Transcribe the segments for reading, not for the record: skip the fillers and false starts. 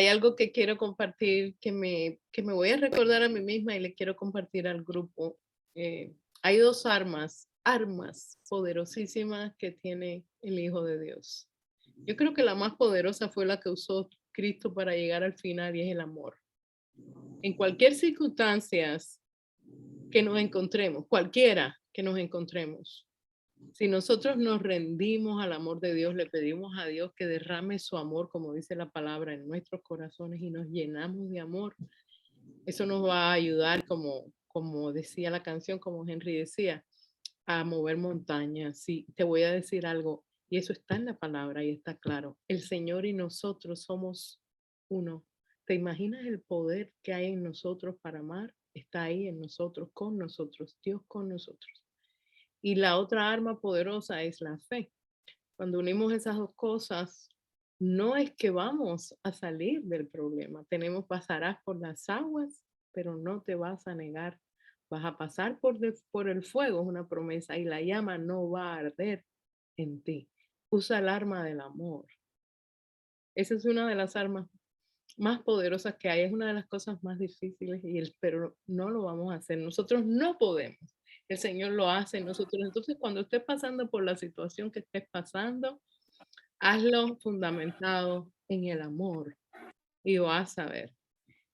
hay algo que quiero compartir, que me voy a recordar a mí misma y le quiero compartir al grupo. Hay dos armas poderosísimas que tiene el Hijo de Dios. Yo creo que la más poderosa fue la que usó Cristo para llegar al final y es el amor. En cualquier circunstancia que nos encontremos, cualquiera que nos encontremos, si nosotros nos rendimos al amor de Dios, le pedimos a Dios que derrame su amor, como dice la palabra, en nuestros corazones y nos llenamos de amor, eso nos va a ayudar, como decía la canción, como Henry decía, a mover montañas. Sí, te voy a decir algo, y eso está en la palabra y está claro. El Señor y nosotros somos uno. ¿Te imaginas el poder que hay en nosotros para amar? Está ahí en nosotros, con nosotros, Dios con nosotros. Y la otra arma poderosa es la fe. Cuando unimos esas dos cosas, no es que vamos a salir del problema. Pasarás por las aguas, pero no te vas a negar. Vas a pasar por el fuego, es una promesa, y la llama no va a arder en ti. Usa el arma del amor. Esa es una de las armas más poderosas que hay. Es una de las cosas más difíciles, pero no lo vamos a hacer. Nosotros no podemos. El Señor lo hace en nosotros. Entonces, cuando estés pasando por la situación que estés pasando, hazlo fundamentado en el amor y vas a ver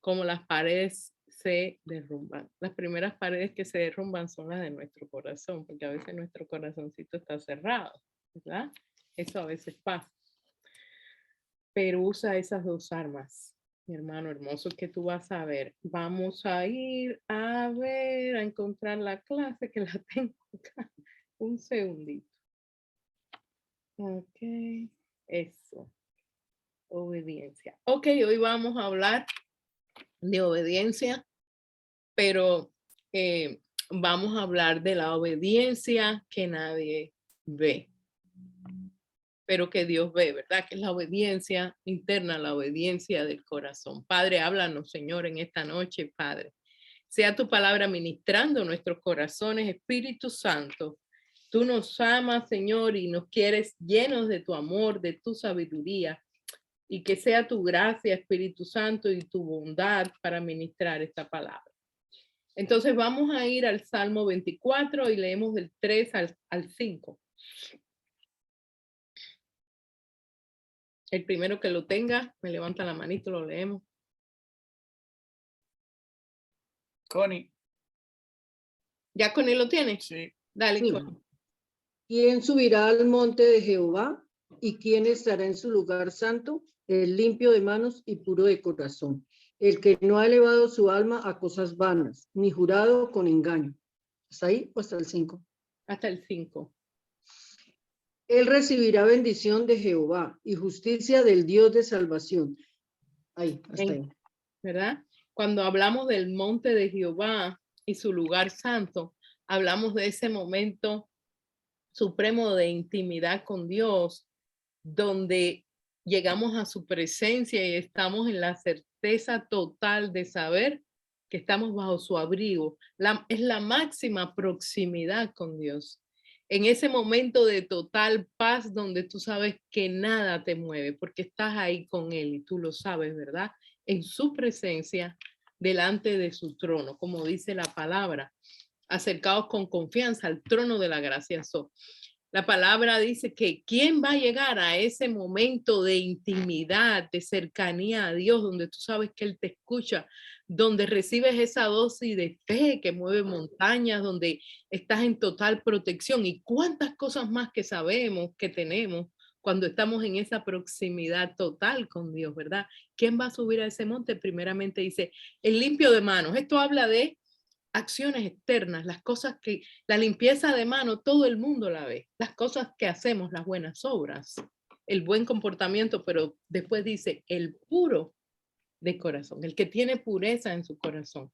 cómo las paredes se derrumban. Las primeras paredes que se derrumban son las de nuestro corazón, porque a veces nuestro corazoncito está cerrado, ¿verdad? Eso a veces pasa. Pero usa esas dos armas, mi hermano hermoso, que tú vas a ver. Vamos a ir a ver, a encontrar la clase que la tengo acá. Un segundito. Ok, eso. Obediencia. Ok, hoy vamos a hablar de obediencia, pero vamos a hablar de la obediencia que nadie ve, pero que Dios ve, ¿verdad? Que es la obediencia interna, la obediencia del corazón. Padre, háblanos, Señor, en esta noche, Padre. Sea tu palabra ministrando nuestros corazones, Espíritu Santo. Tú nos amas, Señor, y nos quieres llenos de tu amor, de tu sabiduría, y que sea tu gracia, Espíritu Santo, y tu bondad para ministrar esta palabra. Entonces vamos a ir al Salmo 24 y leemos del 3 al 5. El primero que lo tenga, me levanta la manito, lo leemos. Connie. ¿Ya Connie lo tiene? Sí. Dale, Sí. Connie. ¿Quién subirá al monte de Jehová? ¿Y quién estará en su lugar santo? El limpio de manos y puro de corazón, el que no ha elevado su alma a cosas vanas, ni jurado con engaño. ¿Hasta ahí o hasta el 5? Hasta el 5. Él recibirá bendición de Jehová y justicia del Dios de salvación. Ahí, hasta ahí. ¿Verdad? Cuando hablamos del monte de Jehová y su lugar santo, hablamos de ese momento supremo de intimidad con Dios, donde llegamos a su presencia y estamos en la certeza total de saber que estamos bajo su abrigo. Es la máxima proximidad con Dios. En ese momento de total paz donde tú sabes que nada te mueve porque estás ahí con Él y tú lo sabes, ¿verdad? En su presencia, delante de su trono, como dice la palabra, acercados con confianza al trono de la gracia. La palabra dice que quién va a llegar a ese momento de intimidad, de cercanía a Dios, donde tú sabes que Él te escucha, donde recibes esa dosis de fe que mueve montañas, donde estás en total protección y cuántas cosas más que sabemos que tenemos cuando estamos en esa proximidad total con Dios, ¿verdad? ¿Quién va a subir a ese monte? Primeramente dice, el limpio de manos. Esto habla de acciones externas, las cosas que, la limpieza de mano, todo el mundo la ve, las cosas que hacemos, las buenas obras, el buen comportamiento, pero después dice el puro de corazón, el que tiene pureza en su corazón.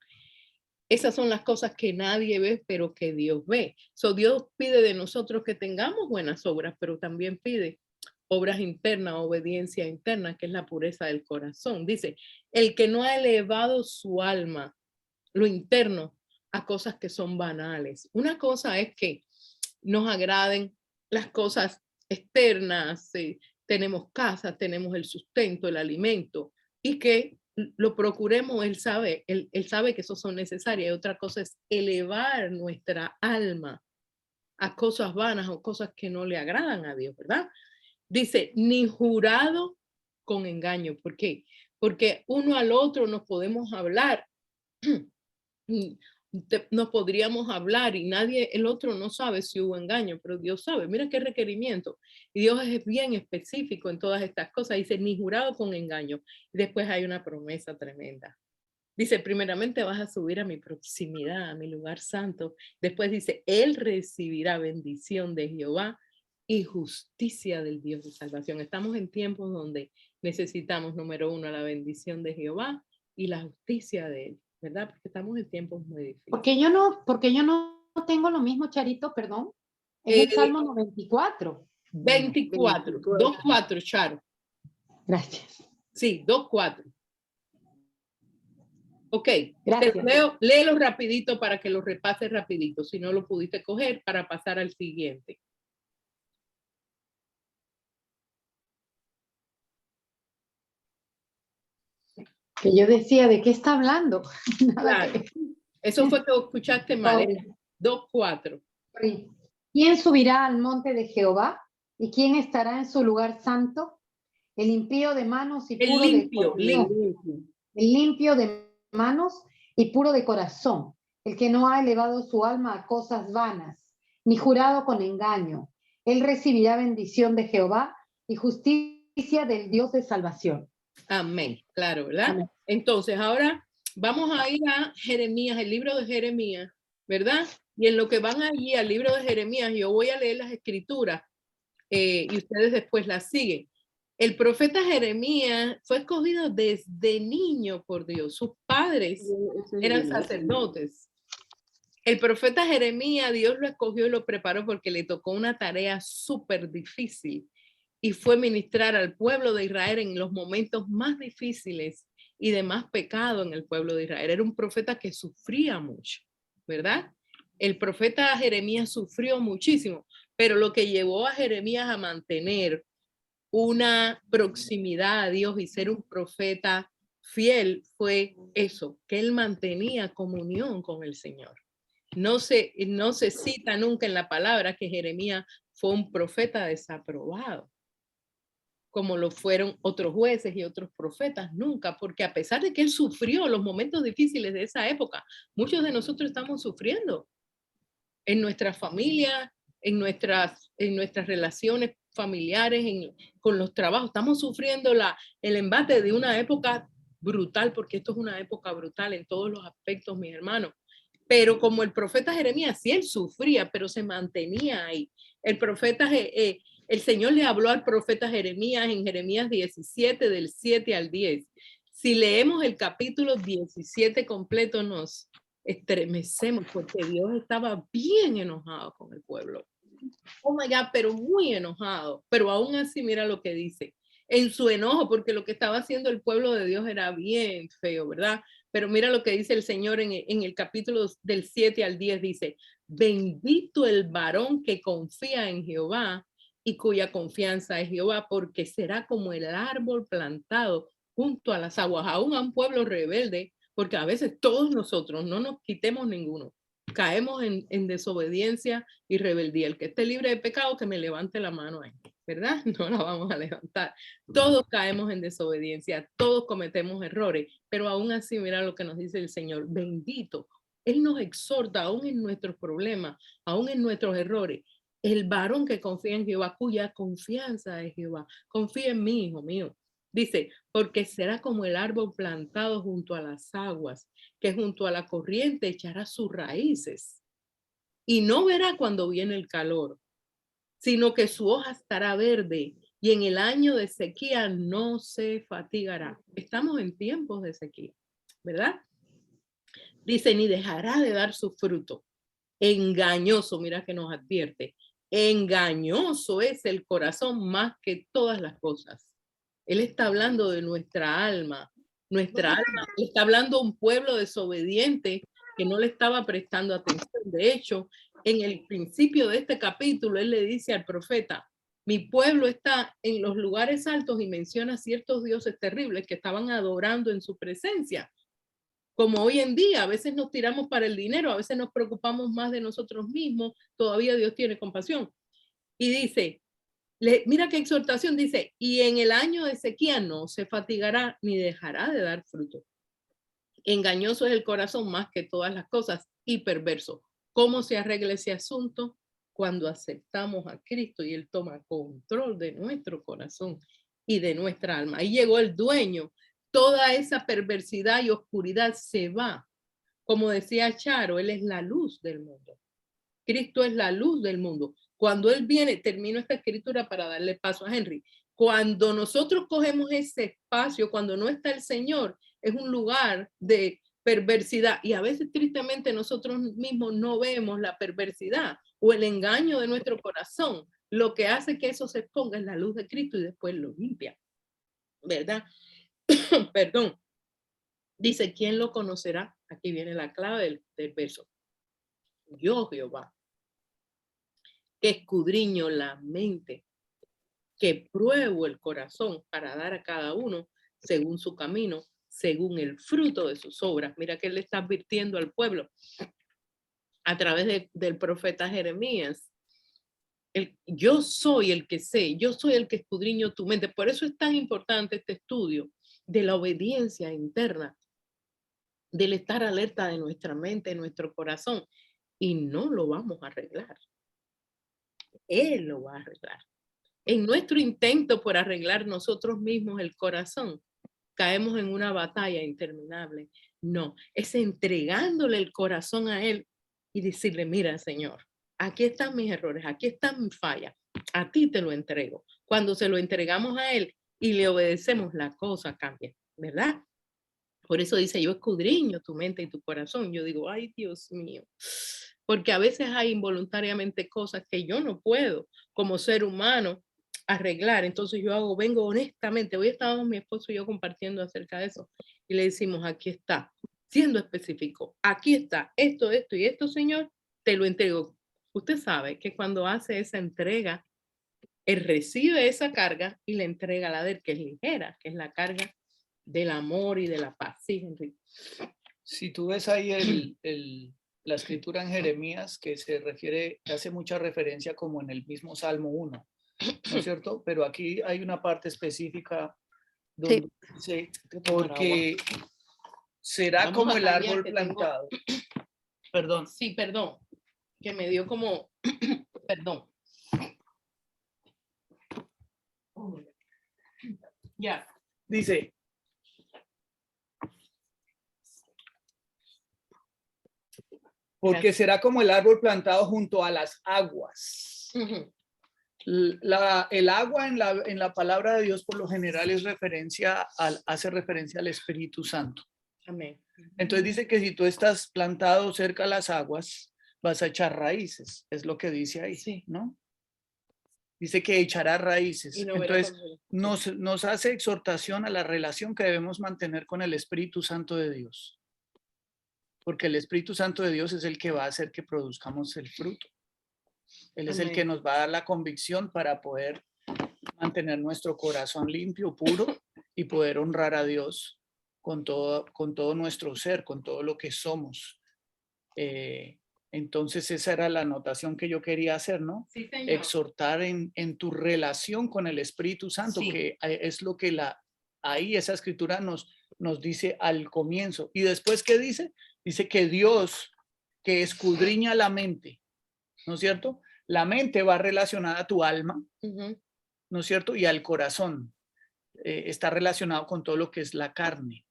Esas son las cosas que nadie ve, pero que Dios ve. Dios pide de nosotros que tengamos buenas obras, pero también pide obras internas, obediencia interna, que es la pureza del corazón. Dice, el que no ha elevado su alma, lo interno, a cosas que son banales. Una cosa es que nos agraden las cosas externas, tenemos casa, tenemos el sustento, el alimento, y que lo procuremos. Él sabe que esos son necesarios. Y otra cosa es elevar nuestra alma a cosas vanas o cosas que no le agradan a Dios, ¿verdad? Dice, ni jurado con engaño. ¿Por qué? Porque uno al otro nos podemos hablar, nos podríamos hablar y el otro no sabe si hubo engaño, pero Dios sabe. Mira qué requerimiento. Y Dios es bien específico en todas estas cosas. Dice, ni jurado con engaño. Y después hay una promesa tremenda. Dice, primeramente vas a subir a mi proximidad, a mi lugar santo. Después dice, él recibirá bendición de Jehová y justicia del Dios de salvación. Estamos en tiempos donde necesitamos, número uno, la bendición de Jehová y la justicia de él, ¿verdad? Porque estamos en tiempos muy difíciles. Porque yo no tengo lo mismo, Charito, perdón. Es el Salmo 94. 24, 2:4, Charo. Gracias. Sí, 2:4. Ok, Gracias. léelo rapidito para que lo repases rapidito, si no lo pudiste coger, para pasar al siguiente. Que yo decía, ¿de qué está hablando? Nada Claro. Eso fue que escuchaste mal. 2:4. ¿Quién subirá al monte de Jehová? ¿Y quién estará en su lugar santo? El impío de manos y puro de corazón. El limpio de manos y puro de corazón. El que no ha elevado su alma a cosas vanas, ni jurado con engaño. Él recibirá bendición de Jehová y justicia del Dios de salvación. Amén. Claro, ¿verdad? Amén. Entonces, ahora vamos a ir a Jeremías, el libro de Jeremías, ¿verdad? Y en lo que van allí al libro de Jeremías, yo voy a leer las escrituras y ustedes después las siguen. El profeta Jeremías fue escogido desde niño por Dios. Sus padres eran sacerdotes. El profeta Jeremías, Dios lo escogió y lo preparó porque le tocó una tarea súper difícil y fue ministrar al pueblo de Israel en los momentos más difíciles y de más pecado en el pueblo de Israel. Era un profeta que sufría mucho, ¿verdad? El profeta Jeremías sufrió muchísimo, pero lo que llevó a Jeremías a mantener una proximidad a Dios y ser un profeta fiel fue eso, que él mantenía comunión con el Señor. No se cita nunca en la palabra que Jeremías fue un profeta desaprobado, como lo fueron otros jueces y otros profetas, nunca, porque a pesar de que él sufrió los momentos difíciles de esa época, muchos de nosotros estamos sufriendo en nuestra familia, en nuestras relaciones familiares, con los trabajos. Estamos sufriendo el embate de una época brutal, porque esto es una época brutal en todos los aspectos, mis hermanos. Pero como el profeta Jeremías, sí, él sufría, pero se mantenía ahí. El Señor le habló al profeta Jeremías en Jeremías 17, del 7 al 10. Si leemos el capítulo 17 completo, nos estremecemos porque Dios estaba bien enojado con el pueblo. Oh my God, pero muy enojado. Pero aún así, mira lo que dice. En su enojo, porque lo que estaba haciendo el pueblo de Dios era bien feo, ¿verdad? Pero mira lo que dice el Señor en el capítulo del 7 al 10, dice, bendito el varón que confía en Jehová y cuya confianza es Jehová, porque será como el árbol plantado junto a las aguas, aún a un pueblo rebelde, porque a veces todos nosotros, no nos quitemos ninguno, caemos en desobediencia y rebeldía. El que esté libre de pecado, que me levante la mano ahí, ¿verdad? No la vamos a levantar. Todos caemos en desobediencia, todos cometemos errores, pero aún así, mira lo que nos dice el Señor, bendito. Él nos exhorta, aún en nuestros problemas, aún en nuestros errores. El varón que confía en Jehová, cuya confianza es Jehová. Confía en mí, hijo mío. Dice, porque será como el árbol plantado junto a las aguas, que junto a la corriente echará sus raíces. Y no verá cuando viene el calor, sino que su hoja estará verde y en el año de sequía no se fatigará. Estamos en tiempos de sequía, ¿verdad? Dice, ni dejará de dar su fruto. Engañoso, mira que nos advierte. Engañoso es el corazón más que todas las cosas. Él está hablando de nuestra alma. Nuestra alma. Él está hablando de un pueblo desobediente que no le estaba prestando atención. De hecho, en el principio de este capítulo, él le dice al profeta, Mi pueblo está en los lugares altos y menciona ciertos dioses terribles que estaban adorando en su presencia. Como hoy en día, a veces nos tiramos para el dinero, a veces nos preocupamos más de nosotros mismos, todavía Dios tiene compasión. Y dice, mira qué exhortación, dice, y en el año de sequía no se fatigará ni dejará de dar fruto. Engañoso es el corazón más que todas las cosas y perverso. ¿Cómo se arregla ese asunto? Cuando aceptamos a Cristo y Él toma control de nuestro corazón y de nuestra alma. Ahí llegó el dueño. Toda esa perversidad y oscuridad se va. Como decía Charo, Él es la luz del mundo. Cristo es la luz del mundo. Cuando Él viene, termino esta escritura para darle paso a Henry. Cuando nosotros cogemos ese espacio, cuando no está el Señor, es un lugar de perversidad. Y a veces, tristemente, nosotros mismos no vemos la perversidad o el engaño de nuestro corazón. Lo que hace que eso se exponga es la luz de Cristo y después lo limpia. ¿Verdad? Perdón. Dice, ¿quién lo conocerá? Aquí viene la clave del verso. Yo, Jehová, que escudriño la mente, que pruebo el corazón para dar a cada uno según su camino, según el fruto de sus obras. Mira que él le está advirtiendo al pueblo a través del profeta Jeremías. Yo soy el que sé, yo soy el que escudriño tu mente. Por eso es tan importante este estudio de la obediencia interna, del estar alerta de nuestra mente, de nuestro corazón. Y no lo vamos a arreglar. Él lo va a arreglar. En nuestro intento por arreglar nosotros mismos el corazón, caemos en una batalla interminable. No, es entregándole el corazón a Él y decirle, mira, Señor, aquí están mis errores, aquí están mis fallas, a ti te lo entrego. Cuando se lo entregamos a Él y le obedecemos, la cosa cambia, ¿verdad? Por eso dice, yo escudriño tu mente y tu corazón. Yo digo, ay, Dios mío. Porque a veces hay involuntariamente cosas que yo no puedo como ser humano arreglar. Entonces yo vengo honestamente. Hoy estábamos mi esposo y yo compartiendo acerca de eso. Y le decimos, aquí está, siendo específico, aquí está, esto y esto, Señor, te lo entrego. Usted sabe que cuando hace esa entrega, Él recibe esa carga y le entrega la de Él, que es ligera, que es la carga del amor y de la paz. Sí, Enrique. Si tú ves ahí la escritura en Jeremías, que hace mucha referencia como en el mismo Salmo 1, ¿no es cierto? Pero aquí hay una parte específica donde dice, porque será Vamos como a el cambiar, árbol que plantado. Perdón. Sí, perdón, que me dio como, perdón. Ya. Dice, porque será como el árbol plantado junto a las aguas. El agua en la palabra de Dios por lo general hace referencia al Espíritu Santo. Amén. Entonces dice que si tú estás plantado cerca a las aguas, vas a echar raíces, es lo que dice ahí, sí, ¿no? Dice que echará raíces. No, entonces nos hace exhortación a la relación que debemos mantener con el Espíritu Santo de Dios. Porque el Espíritu Santo de Dios es el que va a hacer que produzcamos el fruto. Él es el que nos va a dar la convicción para poder mantener nuestro corazón limpio, puro y poder honrar a Dios con todo nuestro ser, con todo lo que somos. Entonces esa era la anotación que yo quería hacer, ¿no? Sí, señor. Exhortar en tu relación con el Espíritu Santo, sí, que es lo que ahí esa escritura nos dice al comienzo. Y después, ¿qué dice? Dice que Dios, que escudriña la mente, ¿no es cierto? La mente va relacionada a tu alma, ¿no es cierto? Y al corazón. Está relacionado con todo lo que es la carne.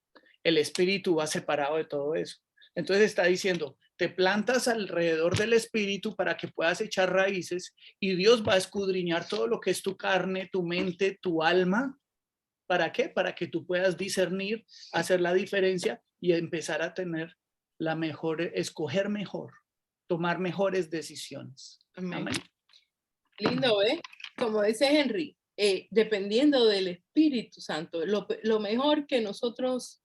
El espíritu va separado de todo eso. Entonces está diciendo, te plantas alrededor del espíritu para que puedas echar raíces y Dios va a escudriñar todo lo que es tu carne, tu mente, tu alma. ¿Para qué? Para que tú puedas discernir, hacer la diferencia y empezar a tener escoger mejor, tomar mejores decisiones. Amén. Amén. Lindo, ¿eh? Como dice Henry, dependiendo del Espíritu Santo, lo mejor que nosotros,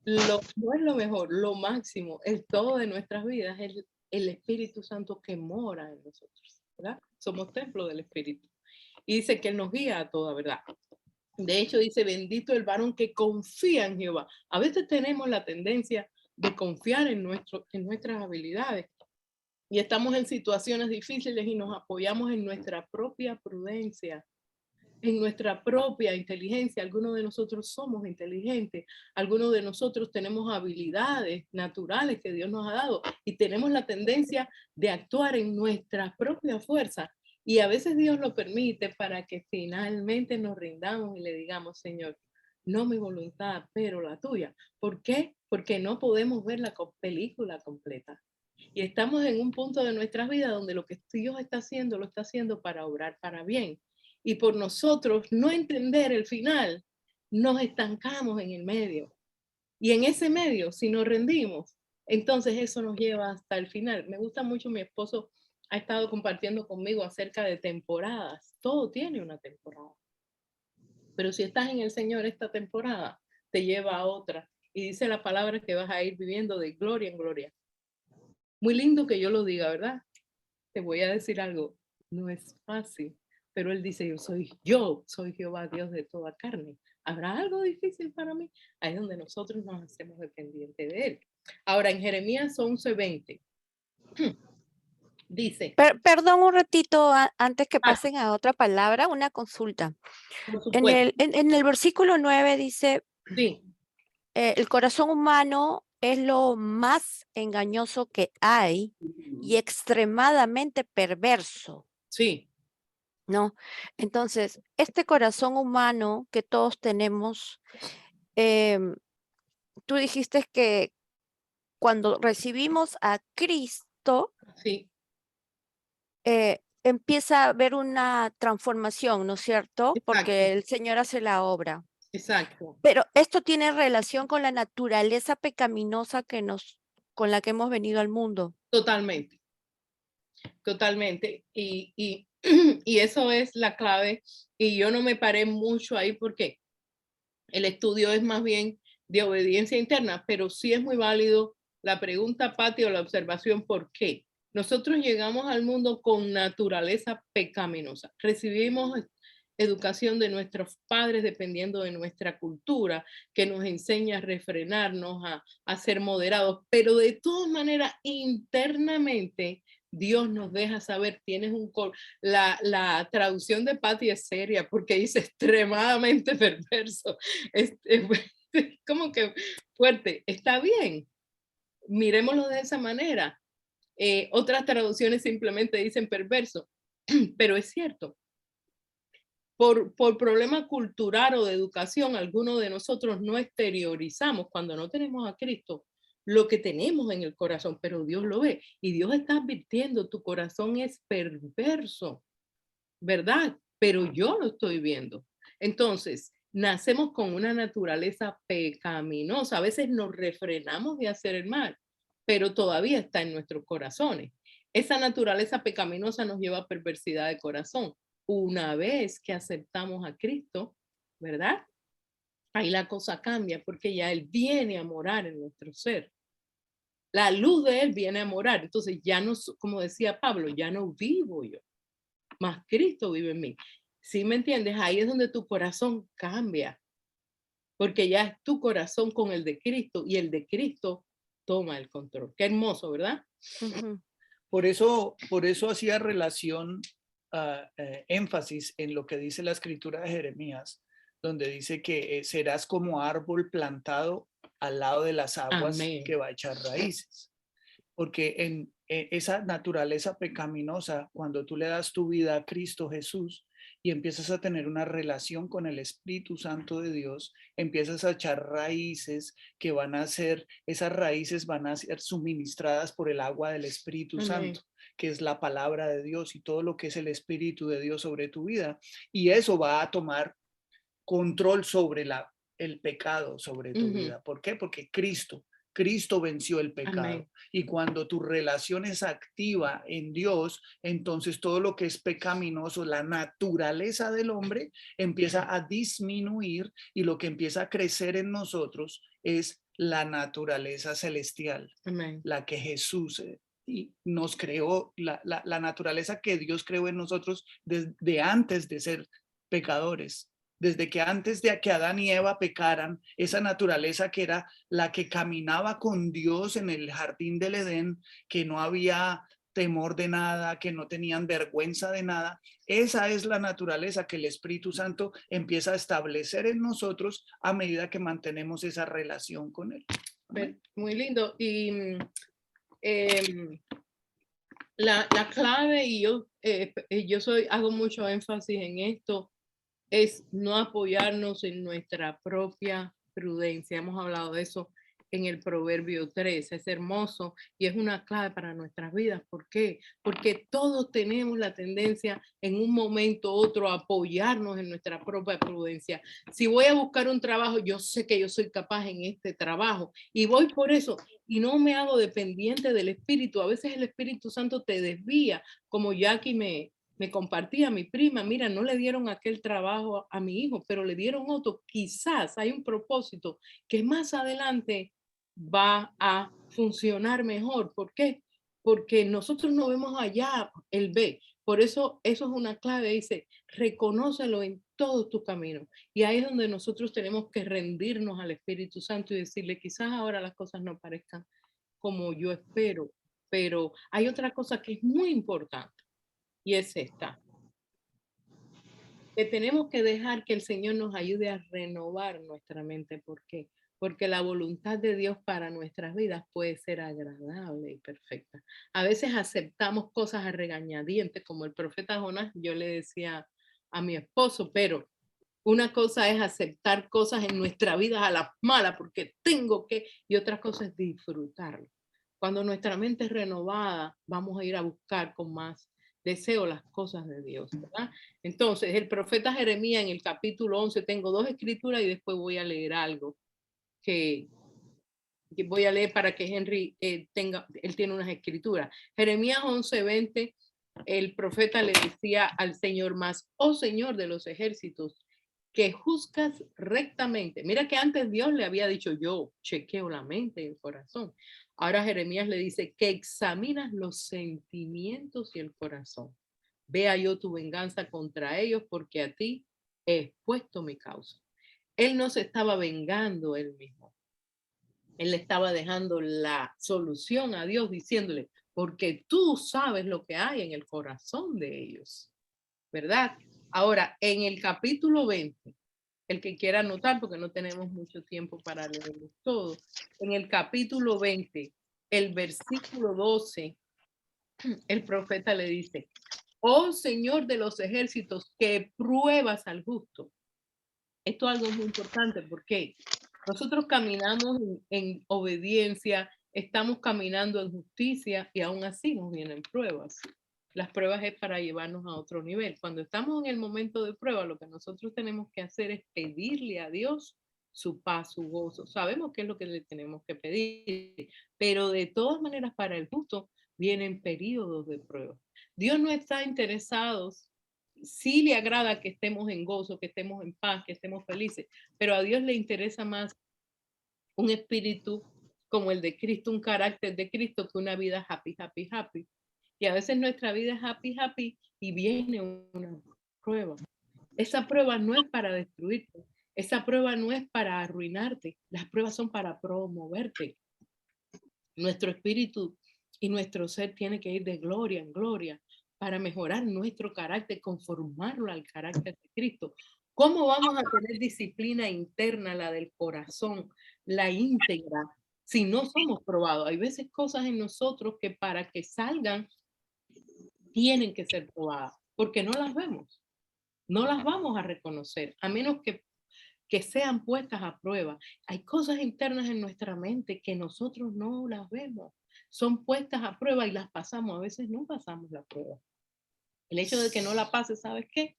no es lo mejor, lo máximo, el todo de nuestras vidas es el Espíritu Santo que mora en nosotros, ¿verdad? Somos templo del Espíritu. Y dice que Él nos guía a toda verdad. De hecho, dice, bendito el varón que confía en Jehová. A veces tenemos la tendencia de confiar en nuestras habilidades y estamos en situaciones difíciles y nos apoyamos en nuestra propia prudencia, en nuestra propia inteligencia. Algunos de nosotros somos inteligentes, algunos de nosotros tenemos habilidades naturales que Dios nos ha dado y tenemos la tendencia de actuar en nuestra propia fuerza. Y a veces Dios lo permite para que finalmente nos rindamos y le digamos, Señor, no mi voluntad, pero la tuya. ¿Por qué? Porque no podemos ver la película completa. Y estamos en un punto de nuestras vidas donde lo que Dios está haciendo, lo está haciendo para obrar para bien. Y por nosotros no entender el final, nos estancamos en el medio. Y en ese medio, si nos rendimos, entonces eso nos lleva hasta el final. Me gusta mucho, mi esposo ha estado compartiendo conmigo acerca de temporadas. Todo tiene una temporada. Pero si estás en el Señor esta temporada, te lleva a otra. Y dice la palabra que vas a ir viviendo de gloria en gloria. Muy lindo que yo lo diga, ¿verdad? Te voy a decir algo. No es fácil. Pero Él dice, yo soy Jehová, Dios de toda carne. ¿Habrá algo difícil para mí? Ahí es donde nosotros nos hacemos dependientes de Él. Ahora, en Jeremías 11:20. Dice. Perdón un ratito antes que pasen a otra palabra, una consulta. En el versículo 9 dice, sí. El corazón humano es lo más engañoso que hay y extremadamente perverso. Sí. ¿No? Entonces, este corazón humano que todos tenemos, tú dijiste que cuando recibimos a Cristo, sí. Empieza a haber una transformación, ¿no es cierto? Exacto. Porque el Señor hace la obra. Exacto. Pero esto tiene relación con la naturaleza pecaminosa con la que hemos venido al mundo. Totalmente. Totalmente. Y eso es la clave. Y yo no me paré mucho ahí porque el estudio es más bien de obediencia interna, pero sí es muy válido la pregunta, Pati, o la observación, ¿por qué? Nosotros llegamos al mundo con naturaleza pecaminosa. Recibimos educación de nuestros padres dependiendo de nuestra cultura, que nos enseña a refrenarnos, a ser moderados, pero de todas maneras, internamente, Dios nos deja saber, tienes la traducción de Patti es seria porque dice extremadamente perverso. Es como que fuerte. Está bien, miremoslo de esa manera. Otras traducciones simplemente dicen perverso, pero es cierto. Por problema cultural o de educación, algunos de nosotros no exteriorizamos cuando no tenemos a Cristo lo que tenemos en el corazón, pero Dios lo ve y Dios está advirtiendo, tu corazón es perverso, ¿verdad? Pero yo lo estoy viendo. Entonces, nacemos con una naturaleza pecaminosa. A veces nos refrenamos de hacer el mal, pero todavía está en nuestros corazones. Esa naturaleza pecaminosa nos lleva a perversidad de corazón. Una vez que aceptamos a Cristo, ¿verdad? Ahí la cosa cambia porque ya Él viene a morar en nuestro ser. La luz de Él viene a morar. Entonces ya no, como decía Pablo, ya no vivo yo, más Cristo vive en mí. ¿Sí me entiendes? Ahí es donde tu corazón cambia, porque ya es tu corazón con el de Cristo y el de Cristo toma el control. Qué hermoso, ¿verdad? Uh-huh. Por eso hacía relación, énfasis en lo que dice la escritura de Jeremías, donde dice que serás como árbol plantado al lado de las aguas. Amén. Que va a echar raíces. Porque en esa naturaleza pecaminosa, cuando tú le das tu vida a Cristo Jesús y empiezas a tener una relación con el Espíritu Santo de Dios, empiezas a echar raíces que van a ser, esas raíces van a ser suministradas por el agua del Espíritu Amén. Santo, que es la palabra de Dios y todo lo que es el Espíritu de Dios sobre tu vida. Y eso va a tomar control sobre el pecado sobre tu vida. ¿Por qué? Porque Cristo venció el pecado. Amén. Y cuando tu relación es activa en Dios, entonces todo lo que es pecaminoso, la naturaleza del hombre empieza a disminuir y lo que empieza a crecer en nosotros es la naturaleza celestial. Amén. La que Jesús y nos creó la naturaleza que Dios creó en nosotros desde antes de ser pecadores. Desde que antes de que Adán y Eva pecaran, esa naturaleza que era la que caminaba con Dios en el jardín del Edén, que no había temor de nada, que no tenían vergüenza de nada, esa es la naturaleza que el Espíritu Santo empieza a establecer en nosotros a medida que mantenemos esa relación con Él. Muy lindo. Y la clave, y yo hago mucho énfasis en esto, es no apoyarnos en nuestra propia prudencia. Hemos hablado de eso en el Proverbio 3, es hermoso y es una clave para nuestras vidas. ¿Por qué? Porque todos tenemos la tendencia en un momento u otro a apoyarnos en nuestra propia prudencia. Si voy a buscar un trabajo, yo sé que yo soy capaz en este trabajo y voy por eso y no me hago dependiente del Espíritu. A veces el Espíritu Santo te desvía, como Jackie me compartía mi prima, mira, no le dieron aquel trabajo a mi hijo, pero le dieron otro. Quizás hay un propósito que más adelante va a funcionar mejor. ¿Por qué? Porque nosotros no vemos allá, él ve. Por eso es una clave, dice, reconócelo en todos tus caminos. Y ahí es donde nosotros tenemos que rendirnos al Espíritu Santo y decirle, quizás ahora las cosas no parezcan como yo espero, pero hay otra cosa que es muy importante. Y es esta, que tenemos que dejar que el Señor nos ayude a renovar nuestra mente. ¿Por qué? Porque la voluntad de Dios para nuestras vidas puede ser agradable y perfecta. A veces aceptamos cosas a regañadientes, como el profeta Jonás, yo le decía a mi esposo, pero una cosa es aceptar cosas en nuestra vida a la mala, porque tengo que, y otra cosa es disfrutarlo. Cuando nuestra mente es renovada, vamos a ir a buscar con más deseo las cosas de Dios, ¿verdad? Entonces, el profeta Jeremías en el capítulo 11, tengo 2 escrituras y después voy a leer algo que voy a leer para que Henry él tiene unas escrituras. Jeremías 11:20, el profeta le decía al Señor más, oh Señor de los ejércitos, que juzgas rectamente. Mira que antes Dios le había dicho, yo chequeo la mente y el corazón. Ahora Jeremías le dice que examinas los sentimientos y el corazón. Vea yo tu venganza contra ellos porque a ti he puesto mi causa. Él no se estaba vengando él mismo. Él le estaba dejando la solución a Dios diciéndole, porque tú sabes lo que hay en el corazón de ellos, ¿verdad? Ahora, en el capítulo 20, el que quiera anotar, porque no tenemos mucho tiempo para leerlo todo, en el capítulo 20, el versículo 12, el profeta le dice, oh Señor de los ejércitos, que pruebas al justo. Esto es algo muy importante porque nosotros caminamos en obediencia, estamos caminando en justicia y aún así nos vienen pruebas. Las pruebas es para llevarnos a otro nivel. Cuando estamos en el momento de prueba, lo que nosotros tenemos que hacer es pedirle a Dios su paz, su gozo. Sabemos qué es lo que le tenemos que pedir, pero de todas maneras para el justo vienen periodos de prueba. Dios no está interesado, sí le agrada que estemos en gozo, que estemos en paz, que estemos felices, pero a Dios le interesa más un espíritu como el de Cristo, un carácter de Cristo, que una vida happy, happy, happy. Y a veces nuestra vida es happy, happy y viene una prueba. Esa prueba no es para destruirte, esa prueba no es para arruinarte, las pruebas son para promoverte. Nuestro espíritu y nuestro ser tiene que ir de gloria en gloria para mejorar nuestro carácter, conformarlo al carácter de Cristo. ¿Cómo vamos a tener disciplina interna, la del corazón, la íntegra, si no somos probados? Hay veces cosas en nosotros que para que salgan tienen que ser probadas, porque no las vemos, no las vamos a reconocer, a menos que sean puestas a prueba. Hay cosas internas en nuestra mente que nosotros no las vemos, son puestas a prueba y las pasamos, a veces no pasamos la prueba. El hecho de que no la pases, ¿sabes qué?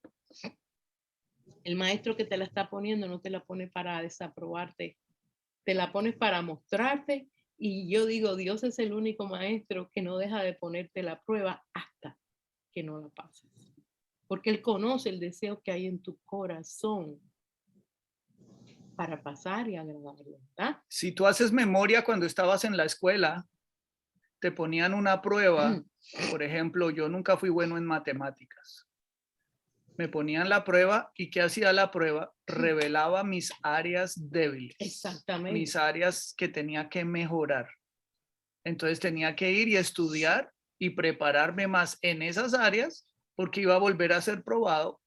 El maestro que te la está poniendo no te la pone para desaprobarte, te la pones para mostrarte. Y yo digo, Dios es el único maestro que no deja de ponerte la prueba hasta que no la pases. Porque Él conoce el deseo que hay en tu corazón para pasar y agradarle, ¿verdad? Si tú haces memoria cuando estabas en la escuela, te ponían una prueba, por ejemplo, yo nunca fui bueno en matemáticas. Me ponían la prueba y ¿qué hacía la prueba? Revelaba mis áreas débiles. Exactamente. Mis áreas que tenía que mejorar. Entonces tenía que ir y estudiar y prepararme más en esas áreas porque iba a volver a ser probado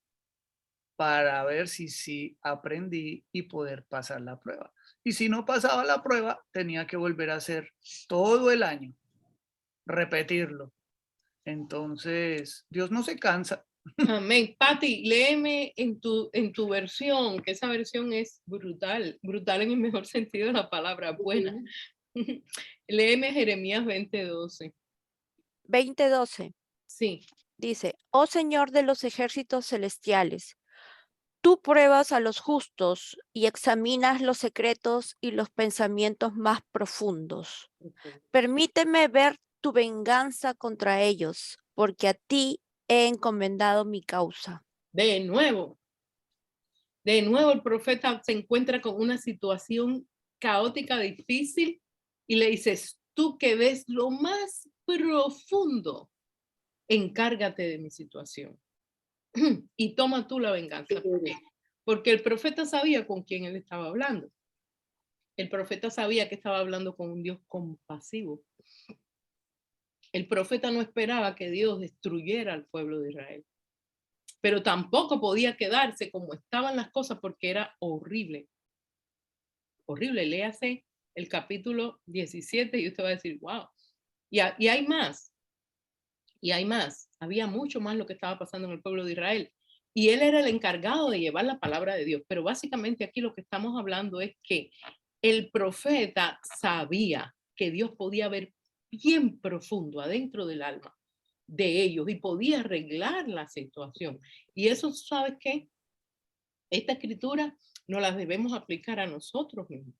para ver si sí aprendí y poder pasar la prueba. Y si no pasaba la prueba, tenía que volver a hacer todo el año, repetirlo. Entonces, Dios no se cansa. Amén. Pati, léeme en tu versión, que esa versión es brutal, brutal en el mejor sentido de la palabra, buena. Léeme Jeremías 20:12. 20:12. Sí. Dice, oh Señor de los ejércitos celestiales, tú pruebas a los justos y examinas los secretos y los pensamientos más profundos. Permíteme ver tu venganza contra ellos, porque a ti he encomendado mi causa. De nuevo el profeta se encuentra con una situación caótica, difícil, y le dices, tú que ves lo más profundo, encárgate de mi situación y toma tú la venganza. ¿Por qué? Porque el profeta sabía con quién él estaba hablando. El profeta sabía que estaba hablando con un Dios compasivo. El profeta no esperaba que Dios destruyera al pueblo de Israel, pero tampoco podía quedarse como estaban las cosas porque era horrible. Horrible. Léase el capítulo 17 y usted va a decir, wow. Y hay más. Y hay más. Había mucho más lo que estaba pasando en el pueblo de Israel. Y él era el encargado de llevar la palabra de Dios. Pero básicamente aquí lo que estamos hablando es que el profeta sabía que Dios podía ver bien profundo adentro del alma de ellos y podía arreglar la situación. Y eso, ¿sabes qué? Esta escritura no la debemos aplicar a nosotros mismos.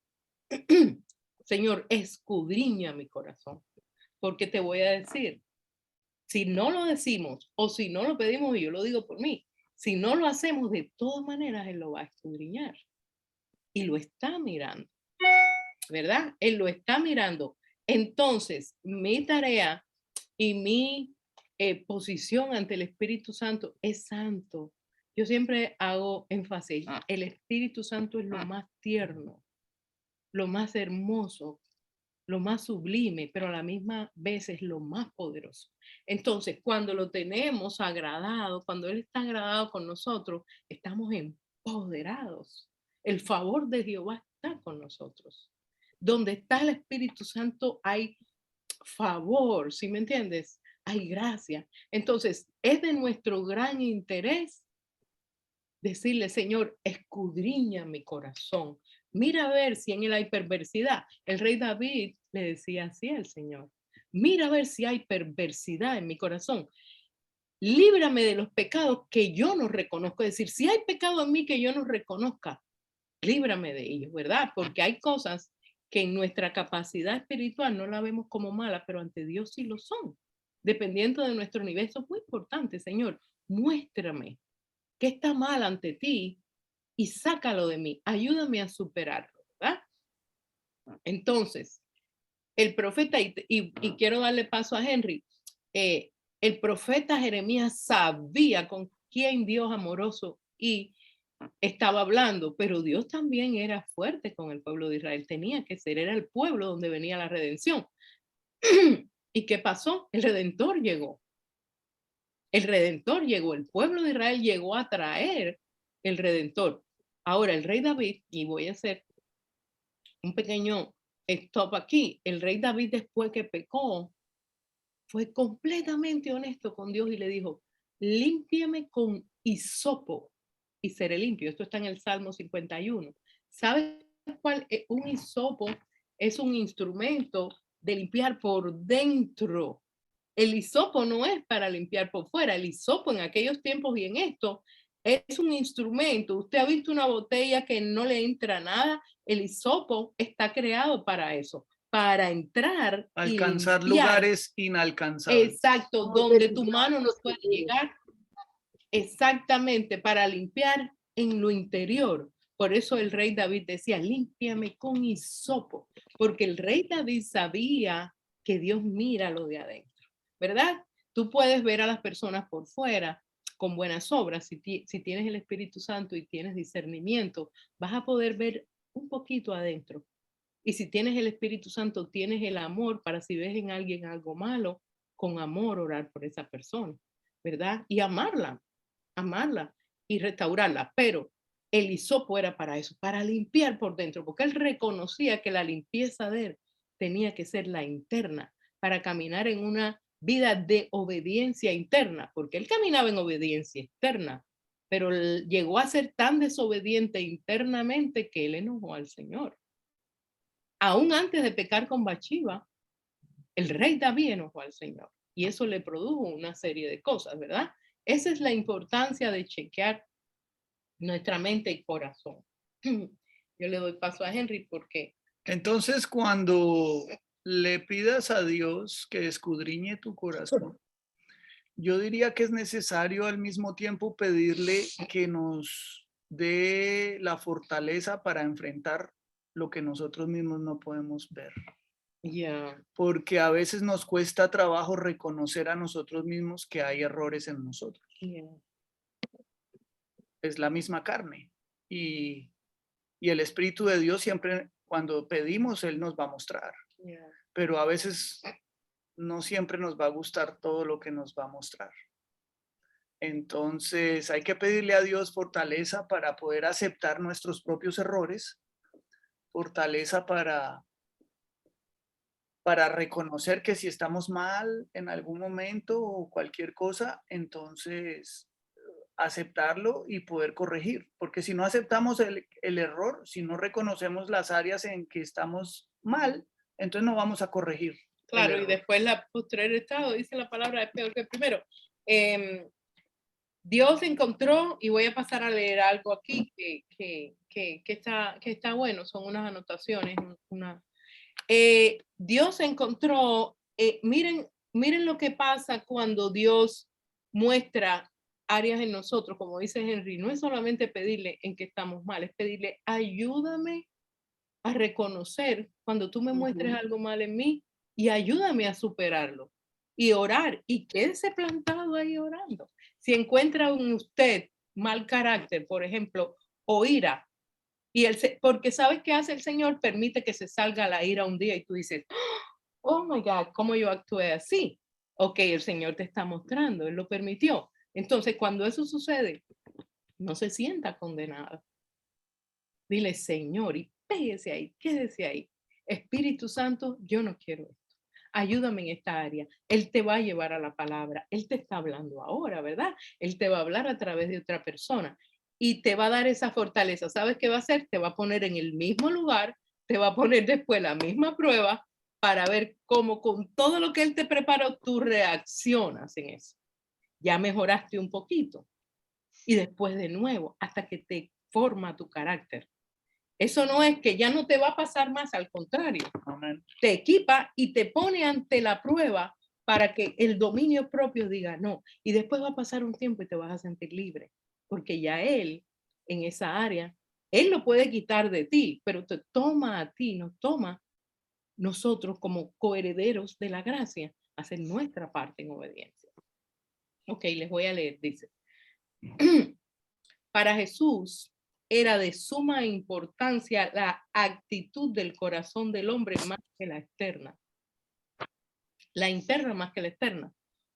Señor, escudriña mi corazón, porque te voy a decir, si no lo decimos o si no lo pedimos, y yo lo digo por mí, si no lo hacemos, de todas maneras Él lo va a escudriñar y lo está mirando, ¿verdad? Él lo está mirando. Entonces, mi tarea y mi posición ante el Espíritu Santo es santo. Yo siempre hago énfasis, el Espíritu Santo es lo más tierno, lo más hermoso, lo más sublime, pero a la misma vez es lo más poderoso. Entonces, cuando lo tenemos agradado, cuando Él está agradado con nosotros, estamos empoderados. El favor de Jehová está con nosotros. Donde está el Espíritu Santo hay favor, ¿sí me entiendes? Hay gracia. Entonces, es de nuestro gran interés decirle, Señor, escudriña mi corazón. Mira a ver si en él hay perversidad. El rey David le decía así al Señor. Mira a ver si hay perversidad en mi corazón. Líbrame de los pecados que yo no reconozco. Es decir, si hay pecado en mí que yo no reconozca, líbrame de ellos, ¿verdad? Porque hay cosas que en nuestra capacidad espiritual no la vemos como malas, pero ante Dios sí lo son. Dependiendo de nuestro nivel, eso es muy importante, Señor. Muéstrame qué está mal ante ti y sácalo de mí. Ayúdame a superarlo, ¿verdad? Entonces, el profeta, y quiero darle paso a Henry, el profeta Jeremías sabía con quién Dios amoroso y estaba hablando, pero Dios también era fuerte con el pueblo de Israel. Tenía que ser, era el pueblo donde venía la redención. ¿Y qué pasó? El Redentor llegó. El Redentor llegó, el pueblo de Israel llegó a traer el Redentor. Ahora, el rey David, y voy a hacer un pequeño stop aquí, el rey David después que pecó, fue completamente honesto con Dios y le dijo, límpiame con hisopo y seré limpio. Esto está en el Salmo 51. ¿Sabes cuál? Un hisopo es un instrumento de limpiar por dentro. El hisopo no es para limpiar por fuera. El hisopo en aquellos tiempos y en esto es un instrumento. Usted ha visto una botella que no le entra nada. El hisopo está creado para eso, para entrar alcanzar y lugares inalcanzables. Exacto, donde tu mano no puede llegar. Exactamente, para limpiar en lo interior. Por eso el rey David decía, límpiame con hisopo, porque el rey David sabía que Dios mira lo de adentro, ¿verdad? Tú puedes ver a las personas por fuera con buenas obras. Si tienes el Espíritu Santo y tienes discernimiento, vas a poder ver un poquito adentro. Y si tienes el Espíritu Santo, tienes el amor para si ves en alguien algo malo, con amor orar por esa persona, ¿verdad? Y amarla y restaurarla. Pero el hisopo era para eso, para limpiar por dentro, porque él reconocía que la limpieza de él tenía que ser la interna para caminar en una vida de obediencia interna, porque él caminaba en obediencia externa, pero llegó a ser tan desobediente internamente que él enojó al Señor. Aún antes de pecar con Bathsheba, el rey David enojó al Señor y eso le produjo una serie de cosas, ¿verdad? Esa es la importancia de chequear nuestra mente y corazón. Yo le doy paso a Henry porque... Entonces, cuando le pidas a Dios que escudriñe tu corazón, yo diría que es necesario al mismo tiempo pedirle que nos dé la fortaleza para enfrentar lo que nosotros mismos no podemos ver. Yeah. Porque a veces nos cuesta trabajo reconocer a nosotros mismos que hay errores en nosotros. Yeah. Es la misma carne. Y el Espíritu de Dios siempre, cuando pedimos, Él nos va a mostrar. Yeah. Pero a veces no siempre nos va a gustar todo lo que nos va a mostrar. Entonces hay que pedirle a Dios fortaleza para poder aceptar nuestros propios errores, fortaleza para reconocer que si estamos mal en algún momento o cualquier cosa, entonces aceptarlo y poder corregir. Porque si no aceptamos el error, si no reconocemos las áreas en que estamos mal, entonces no vamos a corregir. Claro, y después la postrer estado, dice la palabra, es peor que el primero. Dios encontró, y voy a pasar a leer algo aquí que está bueno, son unas anotaciones. Dios encontró, miren lo que pasa cuando Dios muestra áreas en nosotros, como dice Henry, no es solamente pedirle en que estamos mal, es pedirle, ayúdame a reconocer cuando tú me muestres algo mal en mí y ayúdame a superarlo. Y orar, y quédese plantado ahí orando. Si encuentra en usted mal carácter, por ejemplo, o ira, porque ¿sabes qué hace el Señor? Permite que se salga la ira un día y tú dices, oh my God, ¿cómo yo actué así? Ok, el Señor te está mostrando, Él lo permitió. Entonces, cuando eso sucede, no se sienta condenado. Dile, Señor, y pégese ahí, quédese ahí. Espíritu Santo, yo no quiero esto. Ayúdame en esta área. Él te va a llevar a la palabra. Él te está hablando ahora, ¿verdad? Él te va a hablar a través de otra persona y te va a dar esa fortaleza. ¿Sabes qué va a hacer? Te va a poner en el mismo lugar, te va a poner después la misma prueba para ver cómo con todo lo que él te preparó, tú reaccionas en eso. Ya mejoraste un poquito. Y después de nuevo, hasta que te forma tu carácter. Eso no es que ya no te va a pasar más, al contrario. Amén. Te equipa y te pone ante la prueba para que el dominio propio diga no. Y después va a pasar un tiempo y te vas a sentir libre, porque ya él, en esa área, él lo puede quitar de ti, pero te toma a ti, nos toma nosotros como coherederos de la gracia, hacer nuestra parte en obediencia. Ok, les voy a leer, dice. Para Jesús era de suma importancia la actitud del corazón del hombre más que la externa. La interna más que la externa.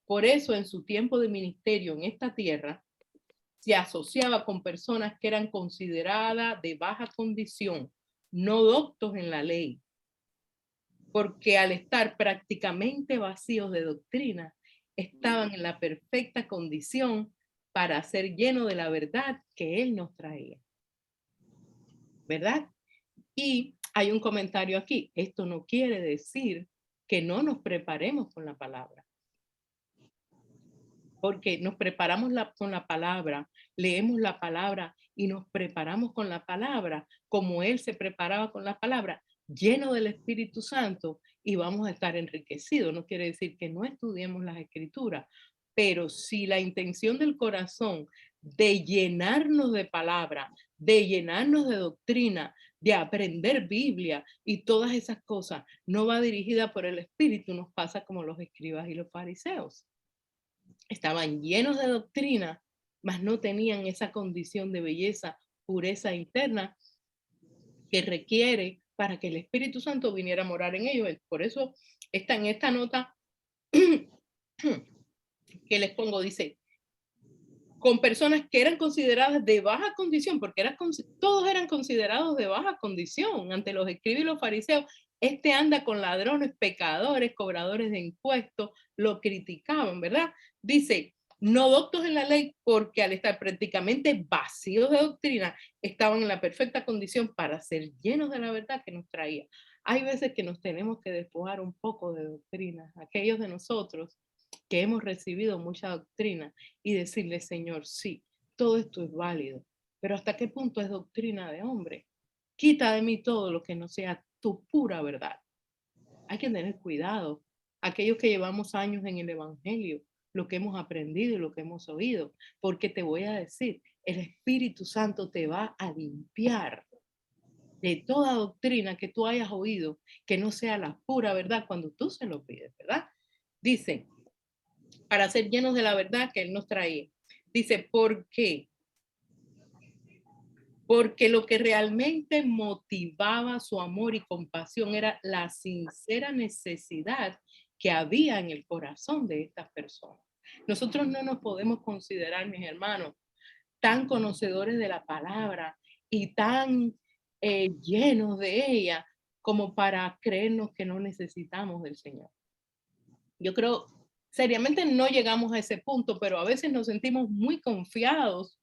Por eso en su tiempo de ministerio en esta tierra se asociaba con personas que eran consideradas de baja condición, no doctos en la ley, porque al estar prácticamente vacíos de doctrina, estaban en la perfecta condición para ser llenos de la verdad que Él nos traía. ¿Verdad? Y hay un comentario aquí. Esto no quiere decir que no nos preparemos con la palabra. Porque nos preparamos con la palabra, leemos la palabra y nos preparamos con la palabra como Él se preparaba con la palabra, lleno del Espíritu Santo, y vamos a estar enriquecidos. No quiere decir que no estudiemos las Escrituras, pero si la intención del corazón de llenarnos de palabra, de llenarnos de doctrina, de aprender Biblia y todas esas cosas, no va dirigida por el Espíritu, nos pasa como los escribas y los fariseos. Estaban llenos de doctrina, mas no tenían esa condición de belleza, pureza interna que requiere para que el Espíritu Santo viniera a morar en ellos. Por eso está en esta nota que les pongo, dice, con personas que eran consideradas de baja condición, porque todos eran considerados de baja condición ante los escribas y los fariseos. Este anda con ladrones, pecadores, cobradores de impuestos, lo criticaban, ¿verdad? Dice, no doctos en la ley, porque al estar prácticamente vacíos de doctrina, estaban en la perfecta condición para ser llenos de la verdad que nos traía. Hay veces que nos tenemos que despojar un poco de doctrina, aquellos de nosotros que hemos recibido mucha doctrina, y decirle, Señor, sí, todo esto es válido, pero ¿hasta qué punto es doctrina de hombre? Quita de mí todo lo que no sea tu pura verdad. Hay que tener cuidado. Aquellos que llevamos años en el Evangelio, lo que hemos aprendido y lo que hemos oído, porque te voy a decir, el Espíritu Santo te va a limpiar de toda doctrina que tú hayas oído, que no sea la pura verdad cuando tú se lo pides, ¿verdad? Dice, para ser llenos de la verdad que Él nos traía. Dice, ¿por qué? Porque lo que realmente motivaba su amor y compasión era la sincera necesidad que había en el corazón de estas personas. Nosotros no nos podemos considerar, mis hermanos, tan conocedores de la palabra y tan llenos de ella como para creernos que no necesitamos del Señor. Yo creo, seriamente no llegamos a ese punto, pero a veces nos sentimos muy confiados.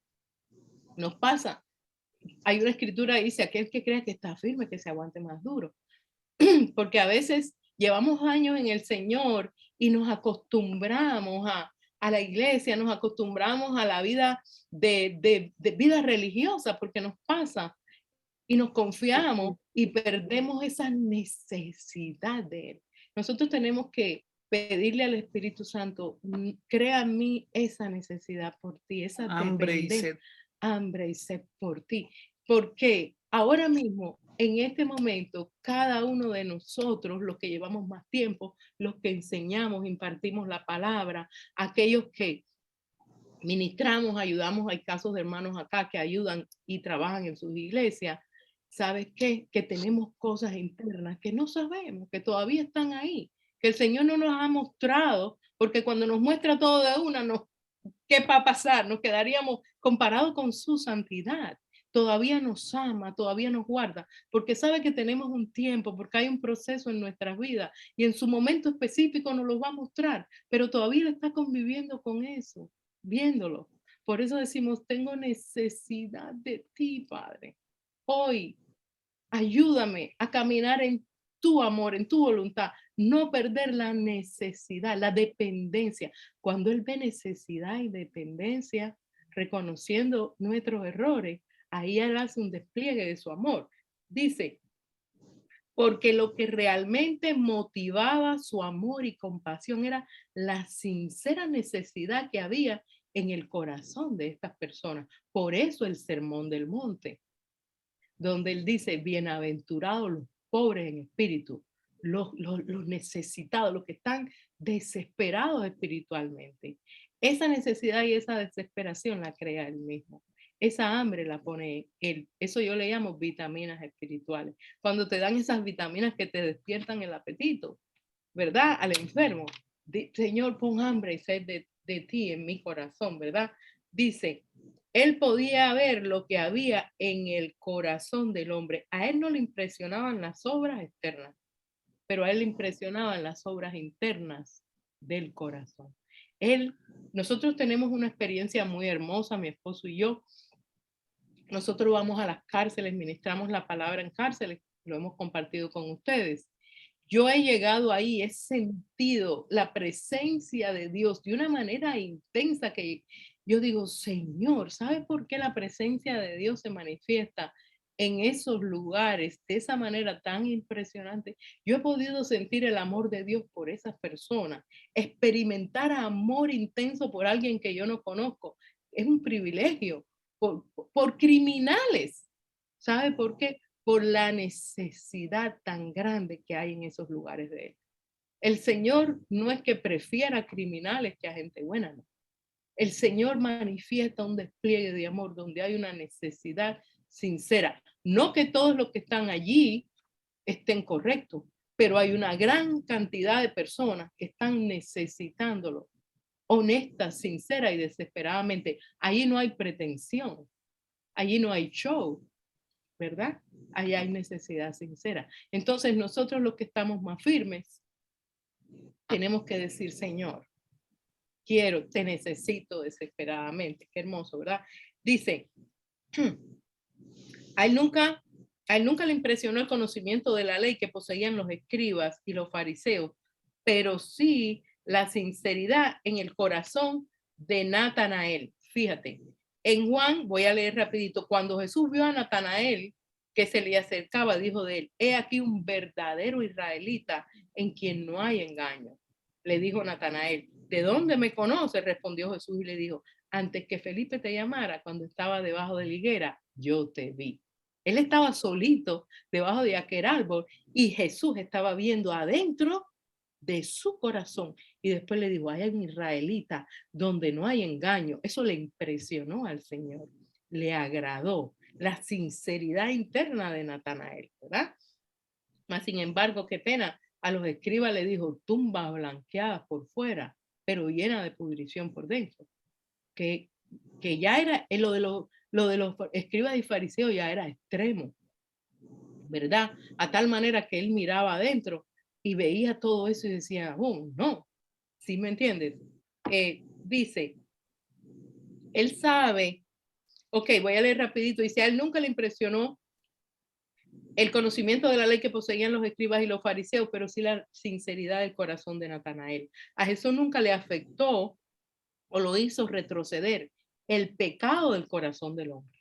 Nos pasa. Hay una escritura que dice, aquel que crea que está firme, que se aguante más duro. Porque a veces llevamos años en el Señor y nos acostumbramos a la iglesia, nos acostumbramos a la vida de vida religiosa, porque nos pasa y nos confiamos y perdemos esa necesidad de Él. Nosotros tenemos que pedirle al Espíritu Santo, crea en mí esa necesidad por ti, esa hambre y sed. Hambre y sed por ti. Porque ahora mismo, en este momento, cada uno de nosotros, los que llevamos más tiempo, los que enseñamos, impartimos la palabra, aquellos que ministramos, ayudamos, hay casos de hermanos acá que ayudan y trabajan en sus iglesias, ¿sabes qué? Que tenemos cosas internas que no sabemos, que todavía están ahí, que el Señor no nos ha mostrado, porque cuando nos muestra todo de una, ¿qué va a pasar? Nos quedaríamos comparados con su santidad. Todavía nos ama, todavía nos guarda, porque sabe que tenemos un tiempo, porque hay un proceso en nuestras vidas y en su momento específico nos lo va a mostrar, pero todavía está conviviendo con eso, viéndolo. Por eso decimos, tengo necesidad de ti, Padre. Hoy, ayúdame a caminar en tu amor, en tu voluntad, no perder la necesidad, la dependencia. Cuando Él ve necesidad y dependencia, reconociendo nuestros errores, ahí Él hace un despliegue de su amor. Dice, porque lo que realmente motivaba su amor y compasión era la sincera necesidad que había en el corazón de estas personas. Por eso el Sermón del Monte, donde Él dice, bienaventurados los pobres en espíritu, los necesitados, los que están desesperados espiritualmente. Esa necesidad y esa desesperación la crea Él mismo. Esa hambre la pone Él. Eso yo le llamo vitaminas espirituales. Cuando te dan esas vitaminas que te despiertan el apetito, ¿verdad? Al enfermo. Señor, pon hambre y sed de ti en mi corazón, ¿verdad? Dice, Él podía ver lo que había en el corazón del hombre. A Él no le impresionaban las obras externas, pero a Él le impresionaban las obras internas del corazón. Nosotros tenemos una experiencia muy hermosa, mi esposo y yo. Nosotros vamos a las cárceles, ministramos la palabra en cárceles, lo hemos compartido con ustedes. Yo he llegado ahí, he sentido la presencia de Dios de una manera intensa que yo digo, Señor, ¿sabe por qué la presencia de Dios se manifiesta en esos lugares de esa manera tan impresionante? Yo he podido sentir el amor de Dios por esas personas, experimentar amor intenso por alguien que yo no conozco. Es un privilegio por criminales. ¿Sabe por qué? por la necesidad tan grande que hay en esos lugares de él. El Señor no es que prefiera criminales que a gente buena, no. El Señor manifiesta un despliegue de amor donde hay una necesidad sincera. No que todos los que están allí estén correctos, pero hay una gran cantidad de personas que están necesitándolo, honesta, sincera y desesperadamente. Allí no hay pretensión, allí no hay show, ¿verdad? Allí hay necesidad sincera. Entonces nosotros los que estamos más firmes, tenemos que decir, Señor, quiero, te necesito desesperadamente. Qué hermoso, ¿verdad? Dice, a él nunca le impresionó el conocimiento de la ley que poseían los escribas y los fariseos, pero sí la sinceridad en el corazón de Natanael. Fíjate, en Juan, voy a leer rapidito, cuando Jesús vio a Natanael que se le acercaba, dijo de él, he aquí un verdadero israelita en quien no hay engaño. Le dijo Natanael, ¿de dónde me conoces? Respondió Jesús y le dijo, antes que Felipe te llamara, cuando estaba debajo de la higuera, yo te vi. Él estaba solito debajo de aquel árbol y Jesús estaba viendo adentro de su corazón. Y después le dijo, hay un israelita donde no hay engaño. Eso le impresionó al Señor, le agradó la sinceridad interna de Natanael, ¿verdad? Mas, sin embargo, qué pena, a los escribas le dijo, tumba blanqueada por fuera, pero llena de pudrición por dentro. Que ya era, lo de los escribas y fariseos ya era extremo, ¿verdad? A tal manera que él miraba adentro y veía todo eso y decía, oh, no, ¿sí me entiendes? Dice, él sabe, ok, voy a leer rapidito, dice, a él nunca le impresionó el conocimiento de la ley que poseían los escribas y los fariseos, pero sí la sinceridad del corazón de Natanael. A Jesús nunca le afectó o lo hizo retroceder el pecado del corazón del hombre.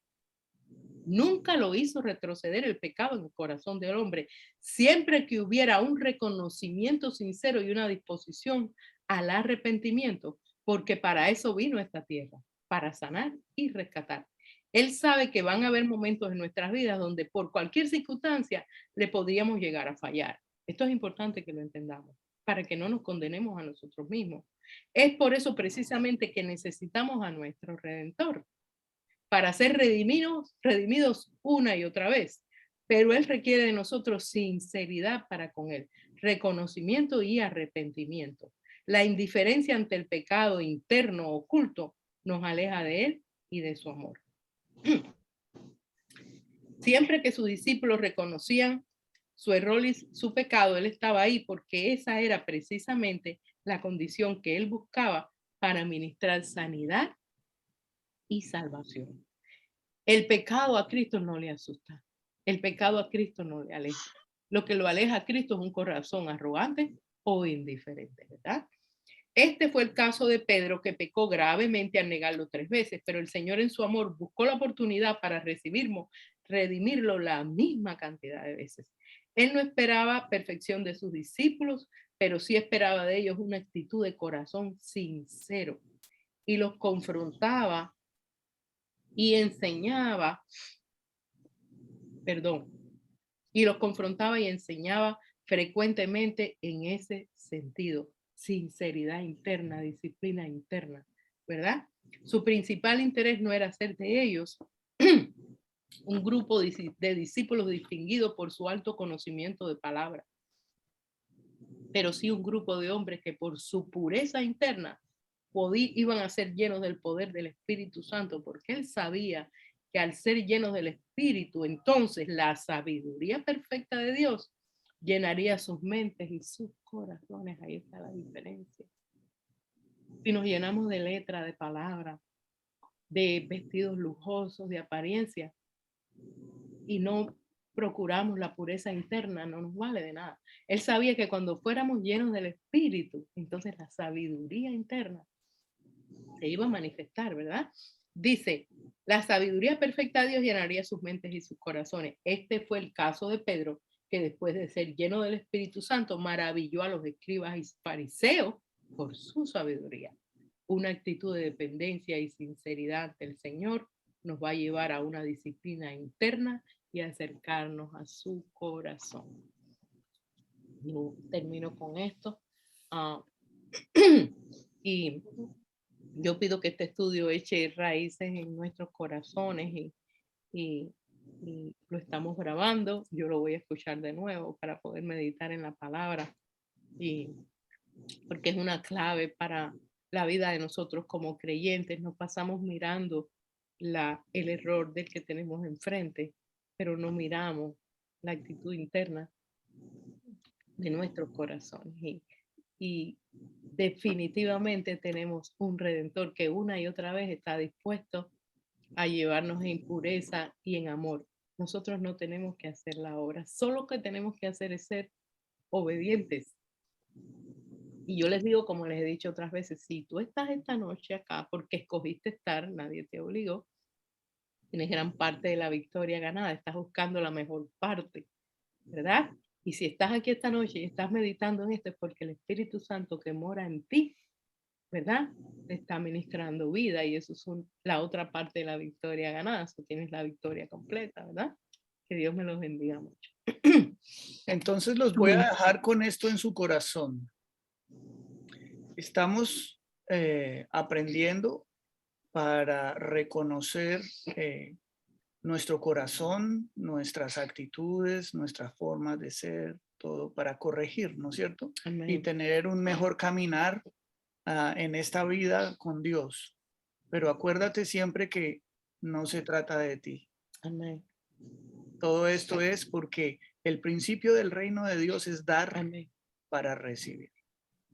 Nunca lo hizo retroceder el pecado en el corazón del hombre. Siempre que hubiera un reconocimiento sincero y una disposición al arrepentimiento, porque para eso vino a esta tierra, para sanar y rescatar. Él sabe que van a haber momentos en nuestras vidas donde por cualquier circunstancia le podríamos llegar a fallar. Esto es importante que lo entendamos, para que no nos condenemos a nosotros mismos. Es por eso precisamente que necesitamos a nuestro Redentor, para ser redimidos una y otra vez. Pero Él requiere de nosotros sinceridad para con Él, reconocimiento y arrepentimiento. La indiferencia ante el pecado interno oculto nos aleja de Él y de su amor. Siempre que sus discípulos reconocían su error y su pecado, Él estaba ahí porque esa era precisamente la condición que Él buscaba para ministrar sanidad y salvación. El pecado a Cristo no le asusta. El pecado a Cristo no le aleja. Lo que lo aleja a Cristo es un corazón arrogante o indiferente, ¿verdad? Este fue el caso de Pedro, que pecó gravemente al negarlo 3 veces, pero el Señor en su amor buscó la oportunidad para redimirlo la misma cantidad de veces. Él no esperaba perfección de sus discípulos, pero sí esperaba de ellos una actitud de corazón sincero y los confrontaba y enseñaba, y los confrontaba y enseñaba frecuentemente en ese sentido. Sinceridad interna, disciplina interna, ¿verdad? Su principal interés no era hacer de ellos un grupo de discípulos distinguidos por su alto conocimiento de palabra, pero sí un grupo de hombres que por su pureza interna iban a ser llenos del poder del Espíritu Santo, porque él sabía que al ser llenos del Espíritu, entonces la sabiduría perfecta de Dios llenaría sus mentes y sus corazones. Ahí está la diferencia. Si nos llenamos de letra, de palabra, de vestidos lujosos, de apariencia, y no procuramos la pureza interna, no nos vale de nada. Él sabía que cuando fuéramos llenos del Espíritu, entonces la sabiduría interna se iba a manifestar, ¿verdad? Dice, la sabiduría perfecta de Dios llenaría sus mentes y sus corazones. Este fue el caso de Pedro, que después de ser lleno del Espíritu Santo, maravilló a los escribas y fariseos por su sabiduría. Una actitud de dependencia y sinceridad ante el Señor nos va a llevar a una disciplina interna y acercarnos a su corazón. Yo termino con esto. Y yo pido que este estudio eche raíces en nuestros corazones y lo estamos grabando. Yo lo voy a escuchar de nuevo para poder meditar en la palabra, y porque es una clave para la vida de nosotros como creyentes. Nos pasamos mirando el error del que tenemos enfrente, pero no miramos la actitud interna de nuestros corazones. Y definitivamente tenemos un Redentor que una y otra vez está dispuesto a llevarnos en pureza y en amor. Nosotros no tenemos que hacer la obra, solo lo que tenemos que hacer es ser obedientes. Y yo les digo, como les he dicho otras veces, si tú estás esta noche acá porque escogiste estar, nadie te obligó, tienes gran parte de la victoria ganada, estás buscando la mejor parte, ¿verdad? Y si estás aquí esta noche y estás meditando en esto, es porque el Espíritu Santo que mora en ti, ¿verdad? Te está ministrando vida, y eso es la otra parte de la victoria ganada. Eso tienes la victoria completa, ¿verdad? Que Dios me los bendiga mucho. Entonces los voy a dejar con esto en su corazón. Estamos aprendiendo para reconocer nuestro corazón, nuestras actitudes, nuestra forma de ser, todo para corregir, ¿no es cierto? Amén. Y tener un mejor caminar en esta vida con Dios. Pero acuérdate siempre que no se trata de ti. Amén. Todo esto es porque el principio del reino de Dios es dar Amén. para recibir.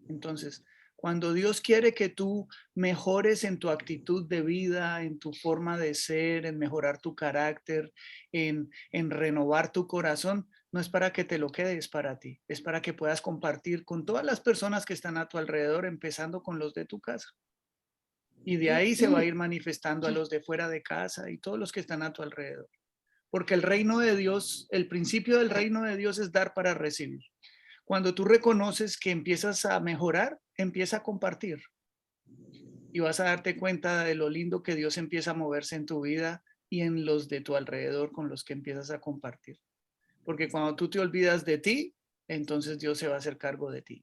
Entonces, cuando Dios quiere que tú mejores en tu actitud de vida, en tu forma de ser, en mejorar tu carácter, en renovar tu corazón, no es para que te lo quedes para ti, es para que puedas compartir con todas las personas que están a tu alrededor, empezando con los de tu casa. Y de ahí se va a ir manifestando a los de fuera de casa y todos los que están a tu alrededor. Porque el reino de Dios, el principio del reino de Dios es dar para recibir. Cuando tú reconoces que empiezas a mejorar, empieza a compartir. Y vas a darte cuenta de lo lindo que Dios empieza a moverse en tu vida y en los de tu alrededor con los que empiezas a compartir. Porque cuando tú te olvidas de ti, entonces Dios se va a hacer cargo de ti.